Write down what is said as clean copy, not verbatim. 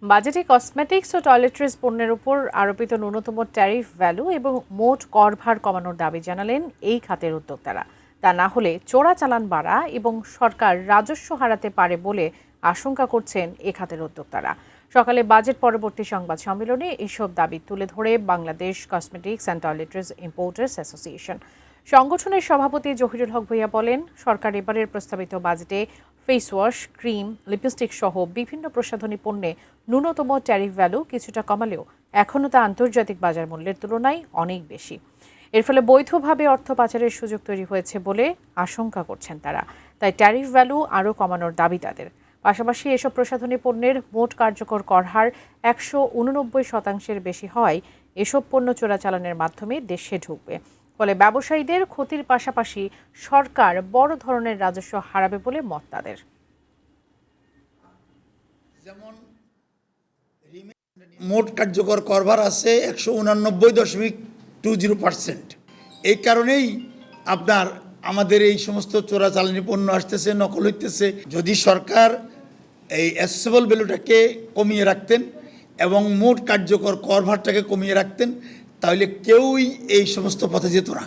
বাজেটে কসমেটিক্স ও টয়লেট্রিজ পণ্যের উপর আরোপিত ন্যূনতম ট্যারিফ ভ্যালু এবং মোট করভার কমানোর দাবি জানালেন এই খাতের উদ্যোক্তারা। তা না হলে চোরাচালান বাড়া এবং সরকার রাজস্ব হারাতে পারে বলে আশঙ্কা করছেন এ খাতের উদ্যোক্তারা। সকালে বাজেট পরবর্তী সংবাদ সম্মেলনে এসব দাবি তুলে ধরে Bangladesh cosmetics and toiletries importers association সংগঠনের সভাপতি জহিরুল হক ভূঁইয়া বলেন, সরকার এবারের প্রস্তাবিত বাজেটে ফেস ওয়াশ, ক্রিম, লিপস্টিক সহ বিভিন্ন প্রসাধনী পণ্যে ন্যূনতম ট্যারিফ ভ্যালু কিছুটা কমালেও এখনও তা আন্তর্জাতিক বাজার মূল্যের তুলনায় অনেক বেশি। এর ফলে বৈধভাবে অর্থ পাচারের সুযোগ তৈরি হয়েছে বলে আশঙ্কা করছেন তারা। তাই ট্যারিফ ভ্যালু আরও কমানোর দাবি তাদের। পাশাপাশি এসব প্রসাধনী পণ্যের মোট কার্যকর কর হার 189% বেশি হওয়ায় এসব পণ্য চোরাচালানের মাধ্যমে দেশে ঢুকবে। ফলে ব্যবসায়ীদের ক্ষতির পাশাপাশি সরকার বড় ধরনের রাজস্ব হারাবে বলে মত তাদের। যেমন মোট কার্যকর করভার আছে 189.20%। এই কারণেই আপনার আমাদের এই সমস্ত চোরাচালানি পণ্য আসতেছে, নকল হইতেছে। যদি সরকার এই অ্যাসেসেবল ভ্যালুটাকে কমিয়ে রাখতেন এবং মোট কার্যকর করভারটাকে কমিয়ে রাখতেন, তাহলে কেউই এই সমস্ত পথে যেত না।